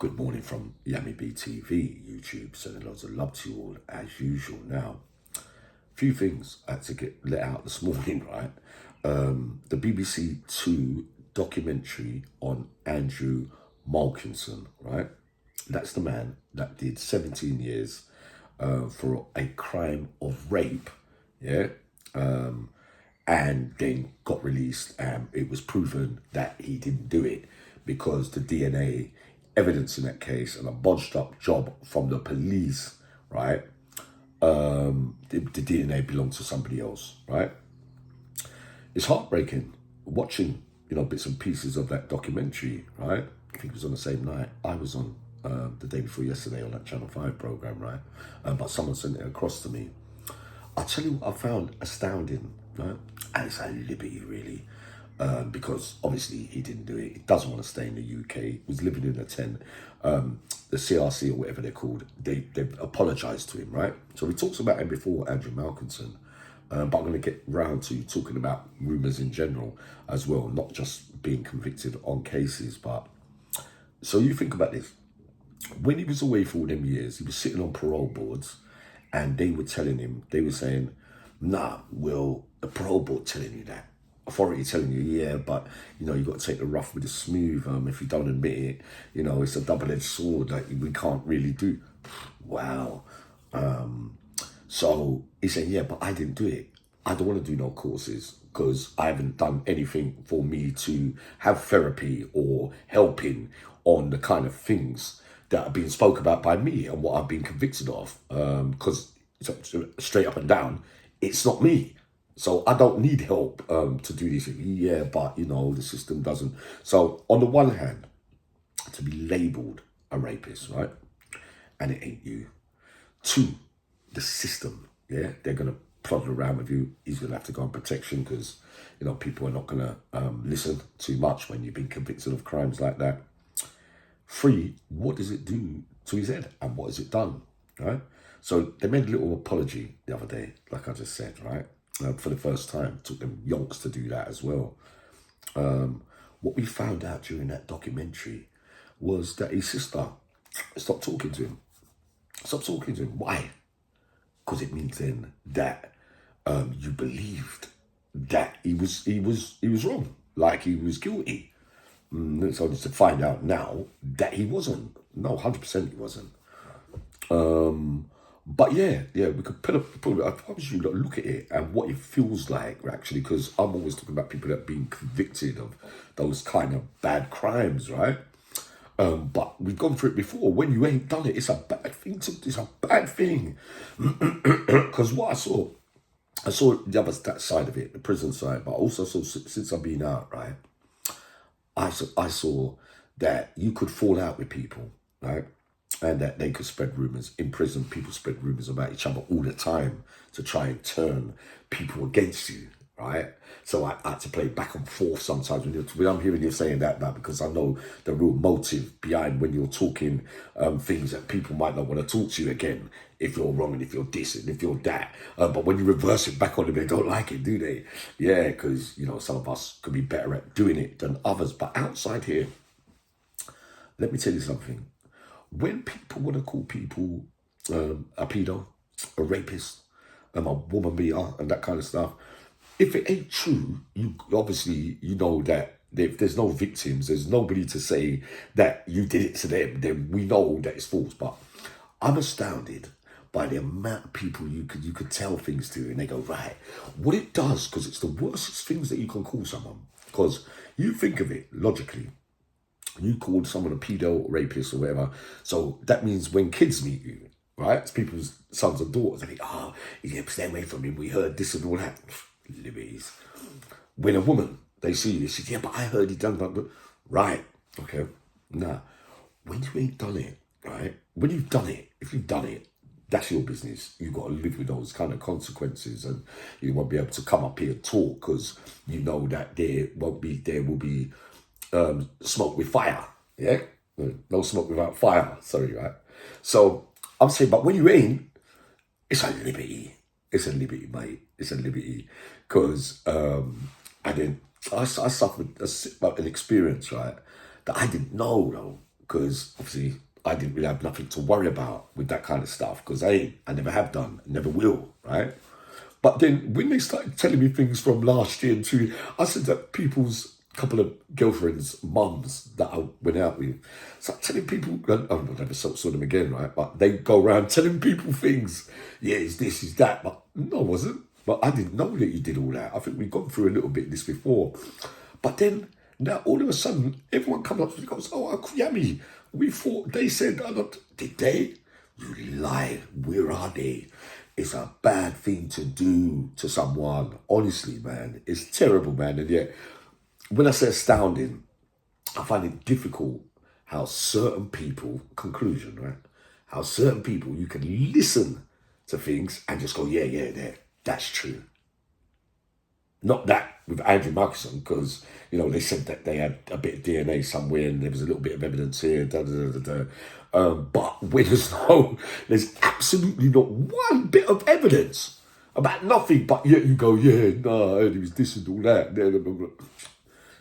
Good morning from Yummy BTV, YouTube, sending loads of love to you all as usual. Now, a few things I had to get let out this morning, right? The BBC Two documentary on Andrew Malkinson, right? That's the man that did 17 years for a crime of rape, yeah? And then got released, and it was proven that he didn't do it because the DNA evidence in that case and a bodged up job from the police, right? The DNA belonged to somebody else, right? It's heartbreaking watching, bits and pieces of that documentary, right? I think it was on the same night I was on the day before yesterday on that Channel 5 program, right? But someone sent it across to me. I'll tell you what I found astounding, right? And it's a liberty, really, because obviously he didn't do it. He doesn't want to stay in the UK. He was living in a tent. The CRC or whatever they're called, they apologised to him, right? So we talked about him before, Andrew Malkinson, but I'm going to get round to talking about rumours in general as well, not just being convicted on cases. But so you think about this. When he was away for all them years, he was sitting on parole boards, and they were telling him, they were saying, nah, well, the parole board telling you that. Authority telling you, yeah, but, you've got to take the rough with the smooth. If you don't admit it, it's a double-edged sword that we can't really do. Wow. So he's saying, yeah, but I didn't do it. I don't want to do no courses because I haven't done anything for me to have therapy or helping on the kind of things that are being spoke about by me and what I've been convicted of. Because straight up and down, it's not me. So I don't need help to do this. Yeah, but, the system doesn't. So on the one hand, to be labelled a rapist, right? And it ain't you. Two, the system, yeah? They're going to plod around with you. He's going to have to go on protection because, people are not going to listen too much when you've been convicted of crimes like that. Three, what does it do to his head and what has it done, right? So they made a little apology the other day, like I just said, right? For the first time, it took them yonks to do that as well. What we found out during that documentary was that his sister stopped talking to him. Stopped talking to him. Why? Because it means then that you believed that he was wrong, like he was guilty. So just to find out now that he wasn't. No, 100% he wasn't. But yeah, we could I promise you, look at it and what it feels like, actually, because I'm always talking about people that have been convicted of those kind of bad crimes, right? But we've gone through it before. When you ain't done it, it's a bad thing. It's a bad thing. Because what I saw the other that side of it, the prison side, but also saw since I've been out, right? I saw that you could fall out with people, right? And that they could spread rumours. In prison, people spread rumours about each other all the time to try and turn people against you, right? So I had to play back and forth sometimes when I'm hearing you saying that, because I know the real motive behind when you're talking things that people might not want to talk to you again if you're wrong and if you're this and if you're that. But when you reverse it back on them, they don't like it, do they? Yeah, because, some of us could be better at doing it than others. But outside here, let me tell you something. When people want to call people a pedo, a rapist, a woman beater, and that kind of stuff, if it ain't true, you obviously, know that if there's no victims, there's nobody to say that you did it to them, then we know that it's false. But I'm astounded by the amount of people you could tell things to, and they go, right, what it does, because it's the worst things that you can call someone. Because you think of it logically, you called someone a pedo, or rapist, or whatever. So that means when kids meet you, right, it's people's sons and daughters, they think, stay away from him. We heard this and all that. Liberties. When a woman, they see you, they say, yeah, but I heard he done that. Right, okay. Now, when you ain't done it, right, when you've done it, if you've done it, that's your business. You've got to live with those kind of consequences, and you won't be able to come up here and talk because you know that there will be smoke with fire, yeah? No smoke without fire, sorry, right? So I'm saying, but when you ain't, it's a liberty. It's a liberty, mate. It's a liberty. Because I suffered an experience, right, that I didn't know, though. because obviously I didn't really have nothing to worry about with that kind of stuff, because I never have done, never will, right? But then when they started telling me things from last year and 2 I said that people's couple of girlfriends, mums that I went out with, start telling people, I never saw them again, right? But they go around telling people things. Yeah, it's this, it's that. But no, I wasn't. But I didn't know that you did all that. I think we've gone through a little bit of this before. But then now all of a sudden, everyone comes up and goes, oh, Uncle Yami, we thought they said, did they? You lie. Where are they? It's a bad thing to do to someone. Honestly, man, it's terrible, man. And yet, when I say astounding, I find it difficult how certain people, conclusion, right? How certain people, you can listen to things and just go, yeah, that's true. Not that with Andrew Malkinson, because, they said that they had a bit of DNA somewhere and there was a little bit of evidence here, but when there's absolutely not one bit of evidence about nothing, but yet you go, no, it was this and all that.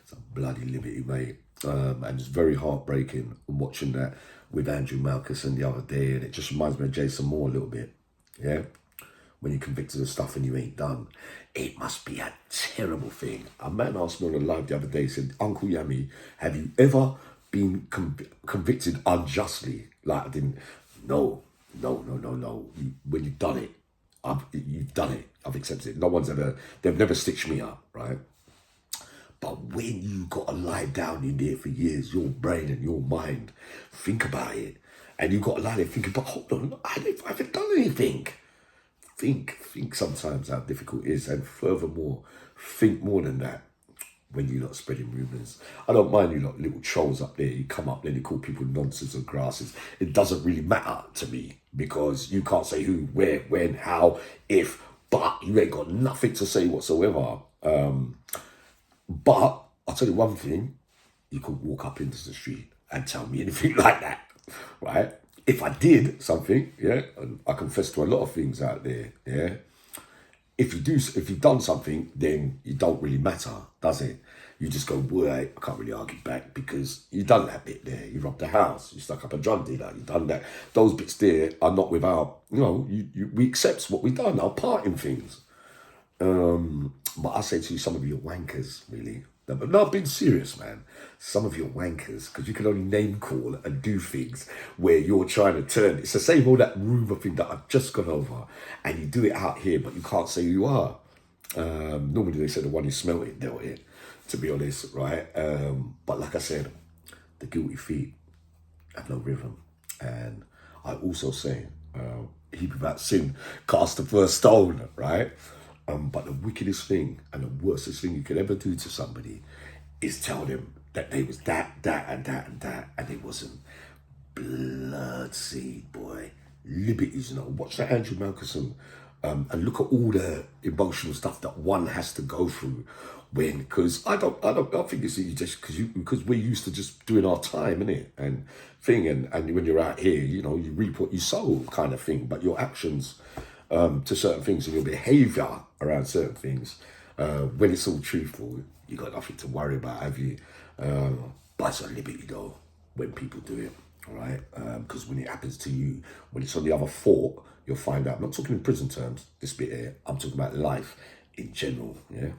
It's a bloody liberty, mate. And it's very heartbreaking watching that with Andrew Malkinson the other day, and it just reminds me of Jason Moore a little bit, yeah? When you're convicted of stuff and you ain't done. It must be a terrible thing. A man asked me on the live the other day, said, Uncle Yami, have you ever been convicted unjustly? Like, I didn't, no. When you've done it, you've done it. I've accepted it. They've never stitched me up, right? But when you got to lie down in there for years, your brain and your mind, think about it. And you got to lie there thinking, but hold on, I haven't done anything. Think sometimes how difficult it is, and furthermore, think more than that when you're not spreading rumours. I don't mind you lot little trolls up there, you come up there, you call people nonsense and grasses. It doesn't really matter to me, because you can't say who, where, when, how, if, but you ain't got nothing to say whatsoever. But I'll tell you one thing, you could walk up into the street and tell me anything like that, right? If I did something, yeah, and I confess to a lot of things out there, yeah. If you've done something, then it don't really matter, does it? You just go, boy, I can't really argue back because you done that bit there. You robbed the house, you stuck up a drug dealer, you done that. Those bits there are not without, we accept what we've done, our part in things. But I say to you, some of you are wankers, really. No, I'm being serious, man. Some of you are wankers, because you can only name call and do things where you're trying to turn. It's the same all that rumour thing that I've just gone over, and you do it out here, but you can't say who you are. Normally they say the one who smelt it dealt it, to be honest, right? But like I said, the guilty feet have no rhythm. And I also say, he without sin cast the first stone, right? But the wickedest thing and the worstest thing you could ever do to somebody is tell them that they was that, and that, and it wasn't. Blood seed, boy. Liberties, Watch that Andrew Malkinson and look at all the emotional stuff that one has to go through because I think it's just because we're used to just doing our time, innit? And when you're out here, you reap what you sow kind of thing, but your actions to certain things and your behaviour around certain things, when it's all truthful, you got nothing to worry about, have you? But it's a liberty though when people do it, all right? Because when it happens to you, when it's on the other foot, you'll find out. I'm not talking in prison terms, this bit here. I'm talking about life in general, yeah?